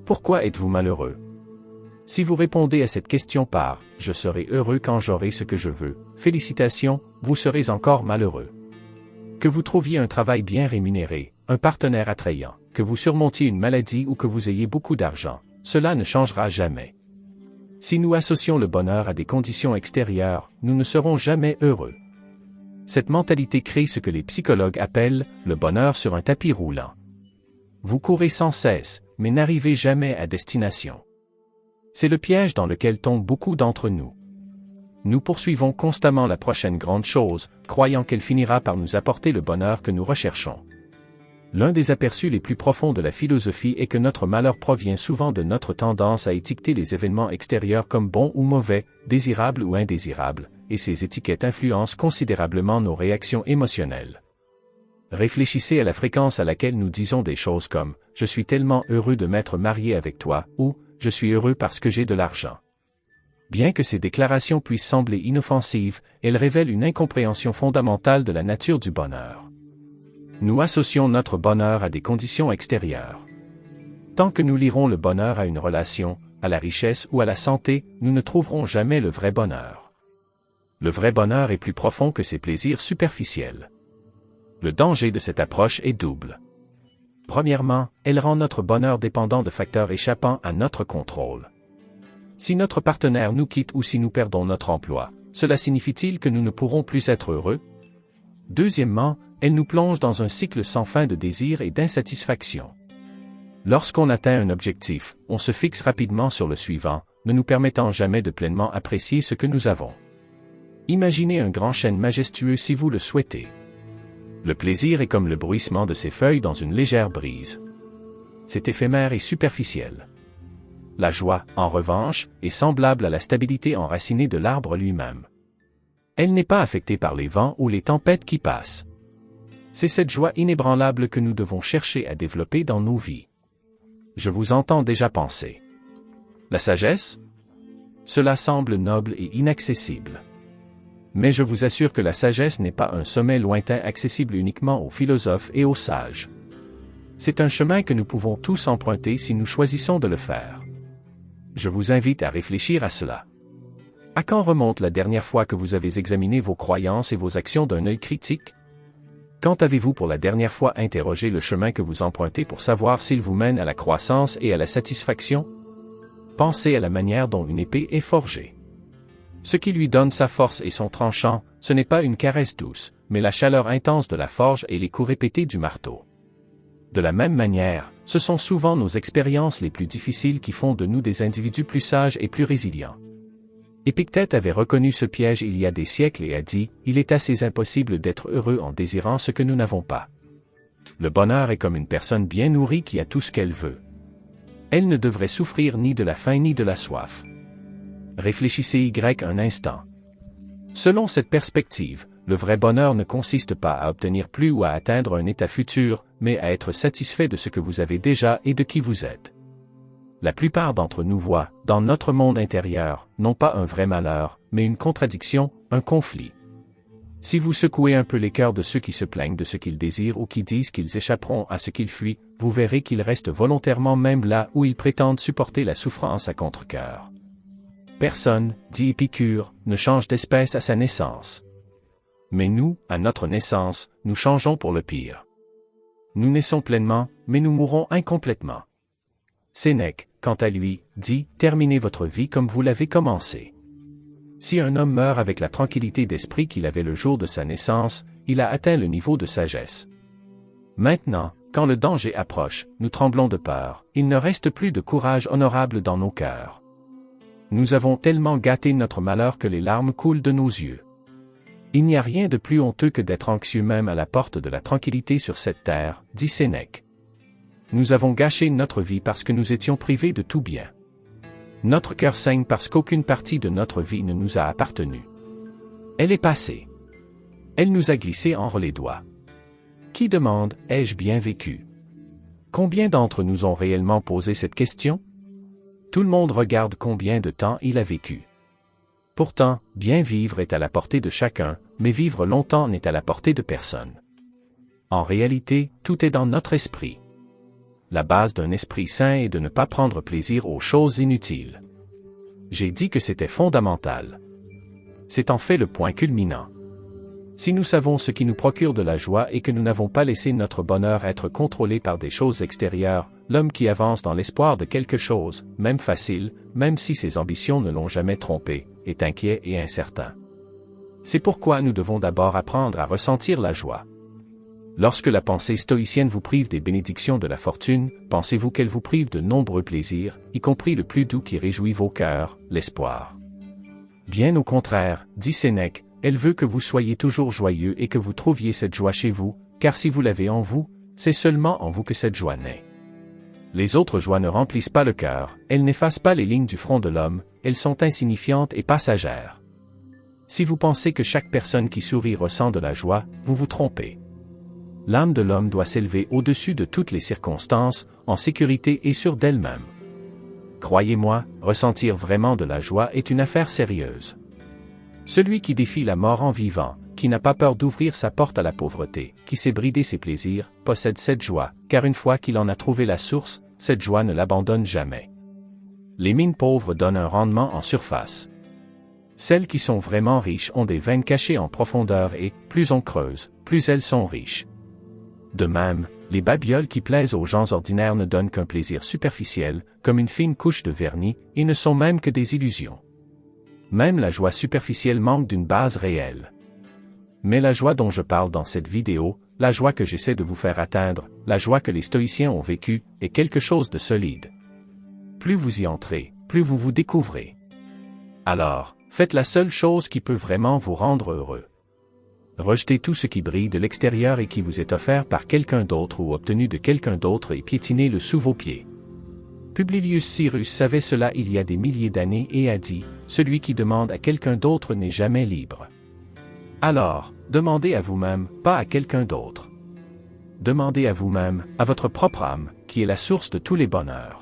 Pourquoi êtes-vous malheureux? Si vous répondez à cette question par « Je serai heureux quand j'aurai ce que je veux », félicitations, vous serez encore malheureux. Que vous trouviez un travail bien rémunéré, un partenaire attrayant, que vous surmontiez une maladie ou que vous ayez beaucoup d'argent, cela ne changera jamais. Si nous associons le bonheur à des conditions extérieures, nous ne serons jamais heureux. Cette mentalité crée ce que les psychologues appellent le bonheur sur un tapis roulant. Vous courez sans cesse, mais n'arrivez jamais à destination. C'est le piège dans lequel tombent beaucoup d'entre nous. Nous poursuivons constamment la prochaine grande chose, croyant qu'elle finira par nous apporter le bonheur que nous recherchons. L'un des aperçus les plus profonds de la philosophie est que notre malheur provient souvent de notre tendance à étiqueter les événements extérieurs comme bons ou mauvais, désirables ou indésirables, et ces étiquettes influencent considérablement nos réactions émotionnelles. Réfléchissez à la fréquence à laquelle nous disons des choses comme « Je suis tellement heureux de m'être marié avec toi » ou « Je suis heureux parce que j'ai de l'argent ». Bien que ces déclarations puissent sembler inoffensives, elles révèlent une incompréhension fondamentale de la nature du bonheur. Nous associons notre bonheur à des conditions extérieures. Tant que nous lierons le bonheur à une relation, à la richesse ou à la santé, nous ne trouverons jamais le vrai bonheur. Le vrai bonheur est plus profond que ces plaisirs superficiels. Le danger de cette approche est double. Premièrement, elle rend notre bonheur dépendant de facteurs échappant à notre contrôle. Si notre partenaire nous quitte ou si nous perdons notre emploi, cela signifie-t-il que nous ne pourrons plus être heureux? Deuxièmement, elle nous plonge dans un cycle sans fin de désir et d'insatisfaction. Lorsqu'on atteint un objectif, on se fixe rapidement sur le suivant, ne nous permettant jamais de pleinement apprécier ce que nous avons. Imaginez un grand chêne majestueux si vous le souhaitez. Le plaisir est comme le bruissement de ses feuilles dans une légère brise. C'est éphémère et superficiel. La joie, en revanche, est semblable à la stabilité enracinée de l'arbre lui-même. Elle n'est pas affectée par les vents ou les tempêtes qui passent. C'est cette joie inébranlable que nous devons chercher à développer dans nos vies. Je vous entends déjà penser. La sagesse? Cela semble noble et inaccessible. Mais je vous assure que la sagesse n'est pas un sommet lointain accessible uniquement aux philosophes et aux sages. C'est un chemin que nous pouvons tous emprunter si nous choisissons de le faire. Je vous invite à réfléchir à cela. À quand remonte la dernière fois que vous avez examiné vos croyances et vos actions d'un œil critique? Quand avez-vous pour la dernière fois interrogé le chemin que vous empruntez pour savoir s'il vous mène à la croissance et à la satisfaction? Pensez à la manière dont une épée est forgée. Ce qui lui donne sa force et son tranchant, ce n'est pas une caresse douce, mais la chaleur intense de la forge et les coups répétés du marteau. De la même manière, ce sont souvent nos expériences les plus difficiles qui font de nous des individus plus sages et plus résilients. Épictète avait reconnu ce piège il y a des siècles et a dit « Il est assez impossible d'être heureux en désirant ce que nous n'avons pas. » Le bonheur est comme une personne bien nourrie qui a tout ce qu'elle veut. Elle ne devrait souffrir ni de la faim ni de la soif. Réfléchissez un instant. Selon cette perspective, le vrai bonheur ne consiste pas à obtenir plus ou à atteindre un état futur, mais à être satisfait de ce que vous avez déjà et de qui vous êtes. La plupart d'entre nous voient, dans notre monde intérieur, non pas un vrai malheur, mais une contradiction, un conflit. Si vous secouez un peu les cœurs de ceux qui se plaignent de ce qu'ils désirent ou qui disent qu'ils échapperont à ce qu'ils fuient, vous verrez qu'ils restent volontairement même là où ils prétendent supporter la souffrance à contre-cœur. Personne, dit Épicure, ne change d'espèce à sa naissance. Mais nous, à notre naissance, nous changeons pour le pire. Nous naissons pleinement, mais nous mourrons incomplètement. Sénèque, quant à lui, dit « Terminez votre vie comme vous l'avez commencée ». Si un homme meurt avec la tranquillité d'esprit qu'il avait le jour de sa naissance, il a atteint le niveau de sagesse. Maintenant, quand le danger approche, nous tremblons de peur, il ne reste plus de courage honorable dans nos cœurs. Nous avons tellement gâté notre malheur que les larmes coulent de nos yeux. Il n'y a rien de plus honteux que d'être anxieux même à la porte de la tranquillité sur cette terre, dit Sénèque. Nous avons gâché notre vie parce que nous étions privés de tout bien. Notre cœur saigne parce qu'aucune partie de notre vie ne nous a appartenu. Elle est passée. Elle nous a glissé entre les doigts. Qui demande « Ai-je bien vécu » Combien d'entre nous ont réellement posé cette question? Tout le monde regarde combien de temps il a vécu. Pourtant, bien vivre est à la portée de chacun, mais vivre longtemps n'est à la portée de personne. En réalité, tout est dans notre esprit. La base d'un esprit sain est de ne pas prendre plaisir aux choses inutiles. J'ai dit que c'était fondamental. C'est en fait le point culminant. Si nous savons ce qui nous procure de la joie et que nous n'avons pas laissé notre bonheur être contrôlé par des choses extérieures, l'homme qui avance dans l'espoir de quelque chose, même facile, même si ses ambitions ne l'ont jamais trompé, est inquiet et incertain. C'est pourquoi nous devons d'abord apprendre à ressentir la joie. Lorsque la pensée stoïcienne vous prive des bénédictions de la fortune, pensez-vous qu'elle vous prive de nombreux plaisirs, y compris le plus doux qui réjouit vos cœurs, l'espoir? Bien au contraire, dit Sénèque, elle veut que vous soyez toujours joyeux et que vous trouviez cette joie chez vous, car si vous l'avez en vous, c'est seulement en vous que cette joie naît. Les autres joies ne remplissent pas le cœur, elles n'effacent pas les lignes du front de l'homme, elles sont insignifiantes et passagères. Si vous pensez que chaque personne qui sourit ressent de la joie, vous vous trompez. L'âme de l'homme doit s'élever au-dessus de toutes les circonstances, en sécurité et sûre d'elle-même. Croyez-moi, ressentir vraiment de la joie est une affaire sérieuse. Celui qui défie la mort en vivant, qui n'a pas peur d'ouvrir sa porte à la pauvreté, qui sait brider ses plaisirs, possède cette joie, car une fois qu'il en a trouvé la source, cette joie ne l'abandonne jamais. Les mines pauvres donnent un rendement en surface. Celles qui sont vraiment riches ont des veines cachées en profondeur et, plus on creuse, plus elles sont riches. De même, les babioles qui plaisent aux gens ordinaires ne donnent qu'un plaisir superficiel, comme une fine couche de vernis, et ne sont même que des illusions. Même la joie superficielle manque d'une base réelle. Mais la joie dont je parle dans cette vidéo, la joie que j'essaie de vous faire atteindre, la joie que les stoïciens ont vécue, est quelque chose de solide. Plus vous y entrez, plus vous vous découvrez. Alors, faites la seule chose qui peut vraiment vous rendre heureux. Rejetez tout ce qui brille de l'extérieur et qui vous est offert par quelqu'un d'autre ou obtenu de quelqu'un d'autre et piétinez-le sous vos pieds. Publilius Cyrus savait cela il y a des milliers d'années et a dit, « Celui qui demande à quelqu'un d'autre n'est jamais libre. » Alors, demandez à vous-même, pas à quelqu'un d'autre. Demandez à vous-même, à votre propre âme, qui est la source de tous les bonheurs.